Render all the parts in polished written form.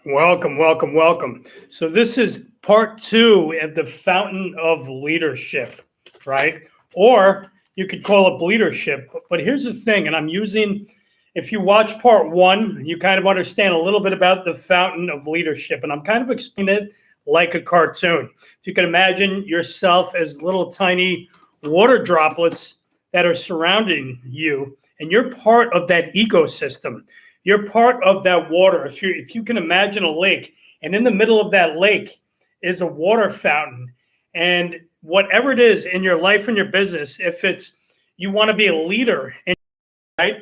Welcome, welcome, welcome. So this is part two of the fountain of leadership, right? Or you could call it leadership. But here's the thing, and I'm using, if you watch part one, you kind of understand a little bit about the fountain of leadership. And I'm kind of explaining it like a cartoon. If you can imagine yourself as little tiny water droplets that are surrounding you, and you're part of that ecosystem. You're part of that water. If you can imagine a lake, and in the middle of that lake is a water fountain, and whatever it is in your life and your business, if it's you want to be a leader, right,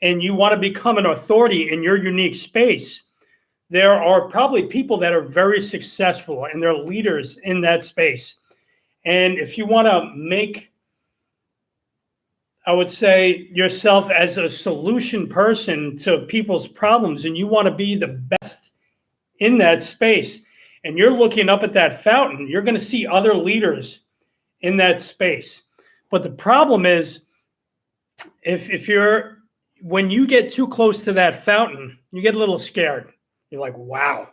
and you want to become an authority in your unique space, there are probably people that are very successful and they're leaders in that space. And if you want to make, I would say, yourself as a solution person to people's problems, and you want to be the best in that space, and you're looking up at that fountain, you're going to see other leaders in that space. But the problem is, when you get too close to that fountain, you get a little scared. You're like, wow,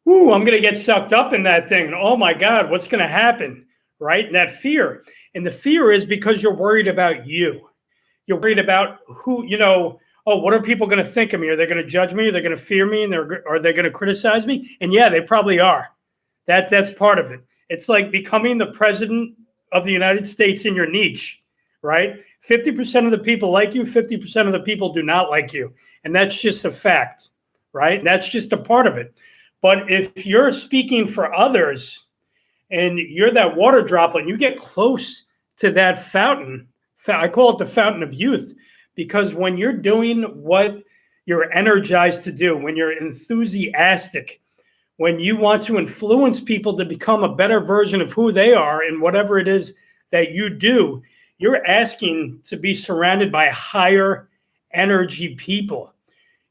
ooh, I'm going to get sucked up in that thing. And oh my God, what's going to happen? Right? And that fear. And the fear is because you're worried about you. You're worried about who, oh, what are people going to think of me? Are they going to judge me? Are they going to fear me? And are they going to criticize me? And yeah, they probably are. That's part of it. It's like becoming the president of the United States in your niche, right? 50% of the people like you, 50% of the people do not like you. And that's just a fact, right? That's just a part of it. But if you're speaking for others, and you're that water droplet, and you get close to that fountain. I call it the fountain of youth, because when you're doing what you're energized to do, when you're enthusiastic, when you want to influence people to become a better version of who they are and whatever it is that you do, you're asking to be surrounded by higher energy people.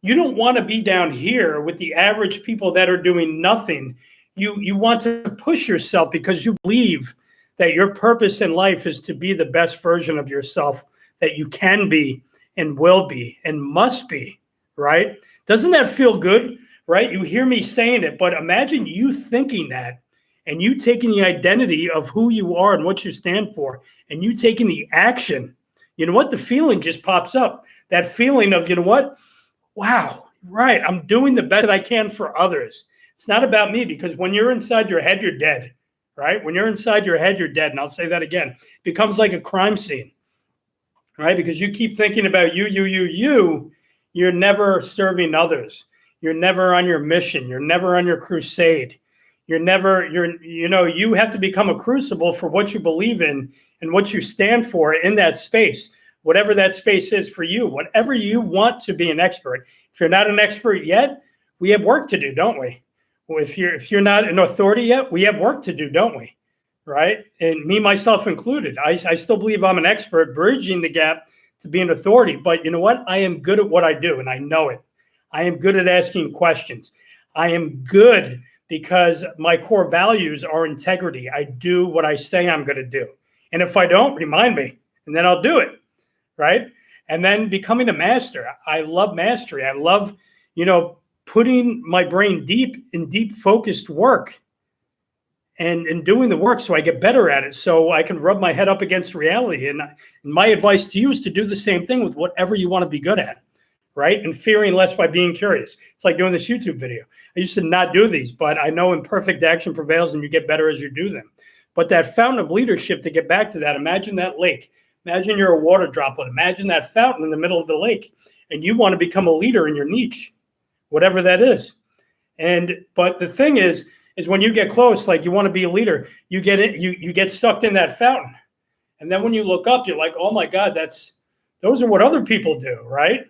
You don't want to be down here with the average people that are doing nothing. You want to push yourself because you believe that your purpose in life is to be the best version of yourself that you can be and will be and must be, right? Doesn't that feel good, right? You hear me saying it, but imagine you thinking that and you taking the identity of who you are and what you stand for and you taking the action. You know what? The feeling just pops up. That feeling of, you know what? Wow, right. I'm doing the best that I can for others. It's not about me, because when you're inside your head, you're dead, right? When you're inside your head, you're dead. And I'll say that again. It becomes like a crime scene, right? Because you keep thinking about you. You're never serving others. You're never on your mission. You're never on your crusade. You have to become a crucible for what you believe in and what you stand for in that space, whatever that space is for you, whatever you want to be an expert. If you're not an expert yet, we have work to do, don't we? If you're not an authority yet, we have work to do, don't we? Right? And me, myself included. I still believe I'm an expert, bridging the gap to be an authority. But you know what? I am good at what I do, and I know it. I am good at asking questions. I am good because my core values are integrity. I do what I say I'm going to do. And if I don't, remind me, and then I'll do it. Right? And then becoming a master. I love mastery. I love, putting my brain deep focused work and doing the work so I get better at it, so I can rub my head up against reality. And my advice to you is to do the same thing with whatever you want to be good at, right? And fearing less by being curious. It's like doing this YouTube video. I used to not do these, but I know imperfect action prevails and you get better as you do them. But that fountain of leadership, to get back to that, imagine that lake. Imagine you're a water droplet. Imagine that fountain in the middle of the lake, and you want to become a leader in your niche, whatever that is. But the thing is when you get close, like you want to be a leader, you get sucked in that fountain. And then when you look up, you're like, oh my God, those are what other people do, right?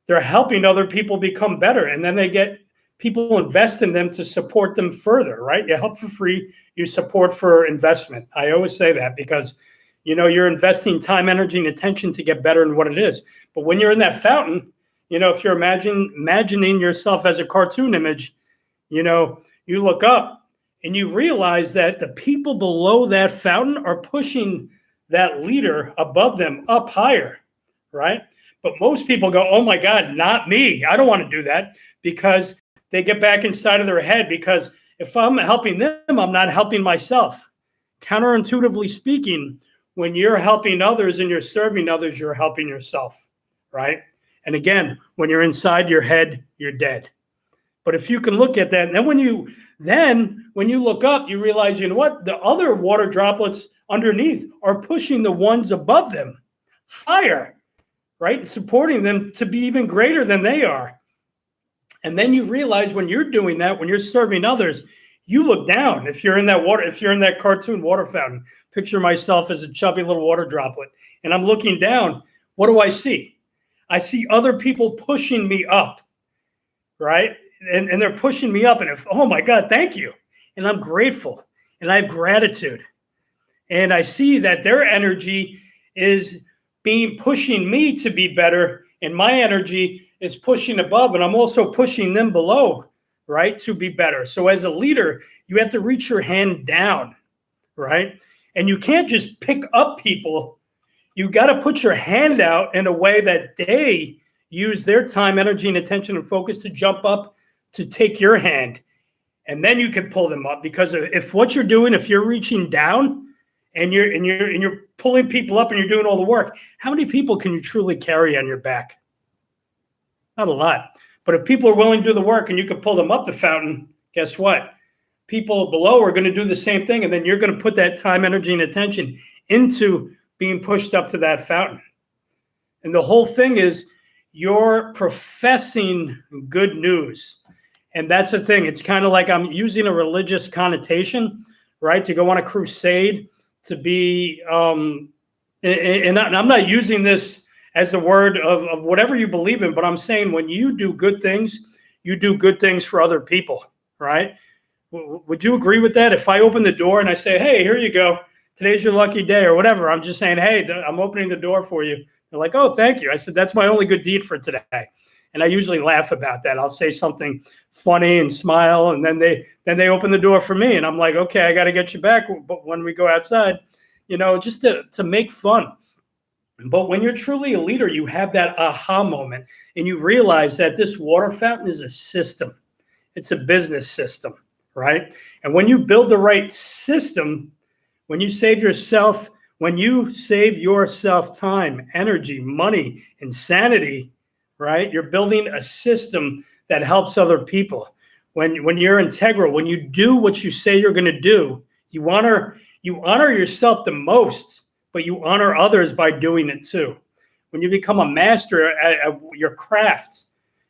They're helping other people become better. And then people invest in them to support them further, right? You help for free, you support for investment. I always say that because, you're investing time, energy, and attention to get better in what it is. But when you're in that fountain, if you're imagining yourself as a cartoon image, you look up and you realize that the people below that fountain are pushing that leader above them up higher, right? But most people go, oh my God, not me. I don't want to do that, because they get back inside of their head, because if I'm helping them, I'm not helping myself. Counterintuitively speaking, when you're helping others and you're serving others, you're helping yourself, right? And again, when you're inside your head, you're dead. But if you can look at that, and then when you look up, you realize, you know what? The other water droplets underneath are pushing the ones above them higher, right? Supporting them to be even greater than they are. And then you realize when you're doing that, when you're serving others, you look down. If you're in that cartoon water fountain, picture myself as a chubby little water droplet, and I'm looking down, what do I see? I see other people pushing me up, right? And they're pushing me up, and oh my God, thank you. And I'm grateful, and I have gratitude. And I see that their energy is pushing me to be better, and my energy is pushing above, and I'm also pushing them below, right, to be better. So as a leader, you have to reach your hand down, right? And you can't just pick up people. You got to put your hand out in a way that they use their time, energy, and attention and focus to jump up to take your hand. And then you can pull them up, because if what you're doing, if you're reaching down and you're pulling people up and you're doing all the work, how many people can you truly carry on your back? Not a lot. But if people are willing to do the work and you can pull them up the fountain, guess what? People below are going to do the same thing, and then you're going to put that time, energy, and attention into being pushed up to that fountain. And the whole thing is you're professing good news. And that's the thing. It's kind of like I'm using a religious connotation, right? To go on a crusade, to be, and I'm not using this as a word of whatever you believe in, but I'm saying when you do good things, you do good things for other people, right? Would you agree with that? If I open the door and I say, hey, here you go, today's your lucky day or whatever, I'm just saying, hey, I'm opening the door for you. They're like, oh, thank you. I said, that's my only good deed for today. And I usually laugh about that. I'll say something funny and smile, and then they open the door for me. And I'm like, okay, I got to get you back. But when we go outside, just to make fun. But when you're truly a leader, you have that aha moment, and you realize that this water fountain is a system. It's a business system, right? And when you build the right system, when you save yourself time, energy, money, and sanity, right? You're building a system that helps other people. When you're integral, when you do what you say you're going to do, you honor yourself the most, but you honor others by doing it too. When you become a master at your craft,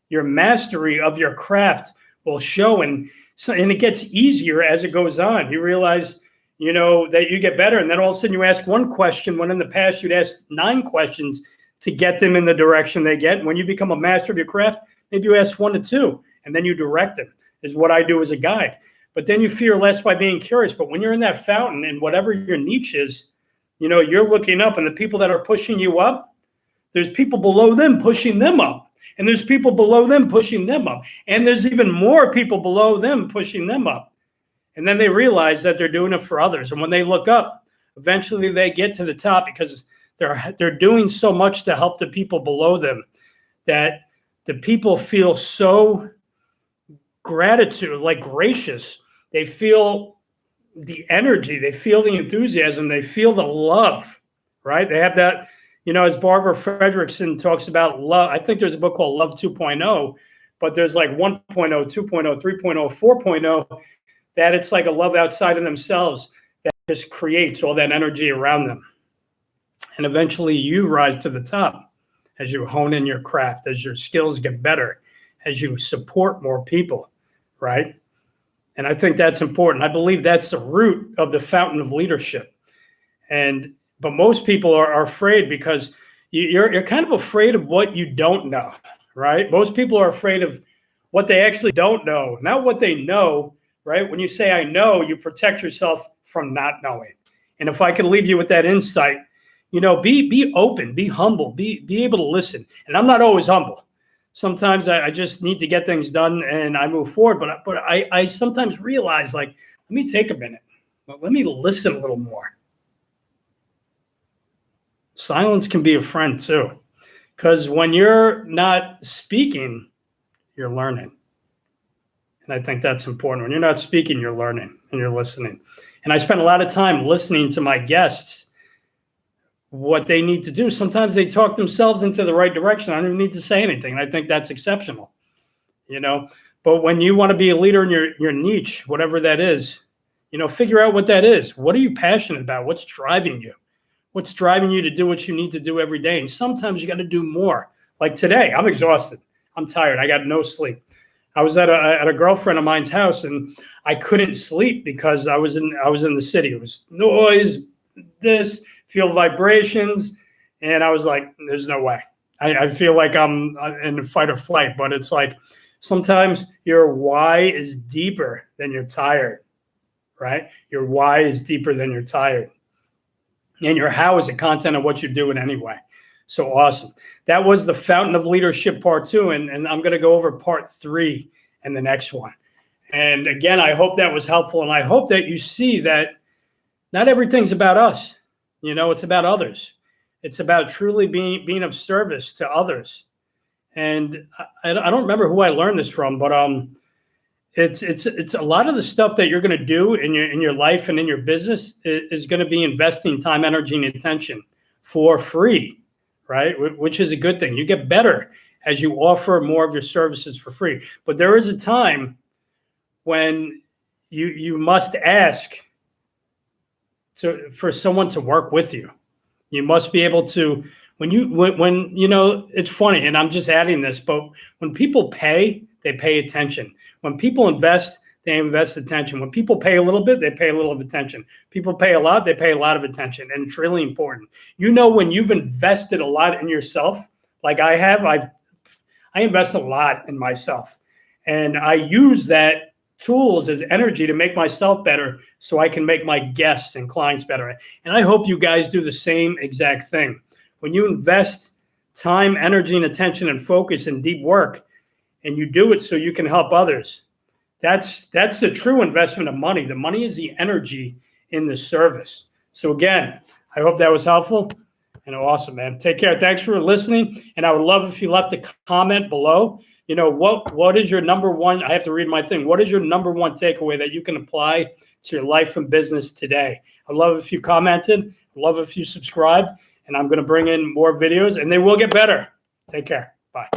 your mastery of your craft will show, and it gets easier as it goes on. You realize, that you get better, and then all of a sudden you ask one question when in the past you'd ask 9 questions to get them in the direction they get. When you become a master of your craft, maybe you ask 1 to 2, and then you direct them, is what I do as a guide. But then you fear less by being curious. But when you're in that fountain, and whatever your niche is, you're looking up, and the people that are pushing you up, there's people below them pushing them up. And there's people below them pushing them up. And there's even more people below them pushing them up. And then they realize that they're doing it for others. And when they look up, eventually they get to the top, because they're doing so much to help the people below them that the people feel so gracious. They feel the energy, they feel the enthusiasm, they feel the love, right? They have that, as Barbara Fredrickson talks about love. I think there's a book called Love 2.0, but there's like 1.0, 2.0, 3.0, 4.0, that it's like a love outside of themselves that just creates all that energy around them. And eventually you rise to the top as you hone in your craft, as your skills get better, as you support more people, right? And I think that's important. I believe that's the root of the fountain of leadership. But most people are afraid, because you're kind of afraid of what you don't know, right? Most people are afraid of what they actually don't know, not what they know, right? When you say, I know, you protect yourself from not knowing. And if I could leave you with that insight, be open, be humble, be able to listen. And I'm not always humble. Sometimes I just need to get things done and I move forward. But I sometimes realize, like, let me take a minute. Let me listen a little more. Silence can be a friend too. Because when you're not speaking, you're learning. And I think that's important. When you're not speaking, you're learning and you're listening. And I spend a lot of time listening to my guests, what they need to do. Sometimes they talk themselves into the right direction. I don't even need to say anything. And I think that's exceptional, you know. But when you want to be a leader in your niche, whatever that is, you know, figure out what that is. What are you passionate about? What's driving you? What's driving you to do what you need to do every day? And sometimes you got to do more. Like today, I'm exhausted. I'm tired. I got no sleep. I was at a girlfriend of mine's house, and I couldn't sleep because I was in the city. It was noise, this, feel vibrations, and I was like, "There's no way." I feel like I'm in fight or flight, but it's like sometimes your why is deeper than you're tired, right? Your why is deeper than you're tired, and your how is the content of what you're doing anyway. So awesome. That was the Fountain of Leadership Part 2, and I'm going to go over Part 3 in the next one. And again, I hope that was helpful, and I hope that you see that not everything's about us. You know, it's about others. It's about truly being of service to others. And I don't remember who I learned this from, but it's a lot of the stuff that you're going to do in your life and in your business is going to be investing time, energy, and attention for free. Right? Which is a good thing. You get better as you offer more of your services for free. But there is a time when you must ask for someone to work with you. You must be able to, when you know, it's funny, and I'm just adding this, but when people pay, they pay attention. When people invest, they invest attention. When people pay a little bit, they pay a little of attention. People pay a lot, they pay a lot of attention. And it's really important. You know, when you've invested a lot in yourself, like I have, I invest a lot in myself. And I use that tools as energy to make myself better so I can make my guests and clients better. And I hope you guys do the same exact thing. When you invest time, energy, and attention and focus and deep work, and you do it so you can help others, that's the true investment of money. The money is the energy in the service. So again, I hope that was helpful and awesome, man. Take care. Thanks for listening. And I would love if you left a comment below. You know, what is your number one? I have to read my thing. What is your number one takeaway that you can apply to your life and business today? I'd love if you commented. I'd love if you subscribed. And I'm going to bring in more videos, and they will get better. Take care. Bye.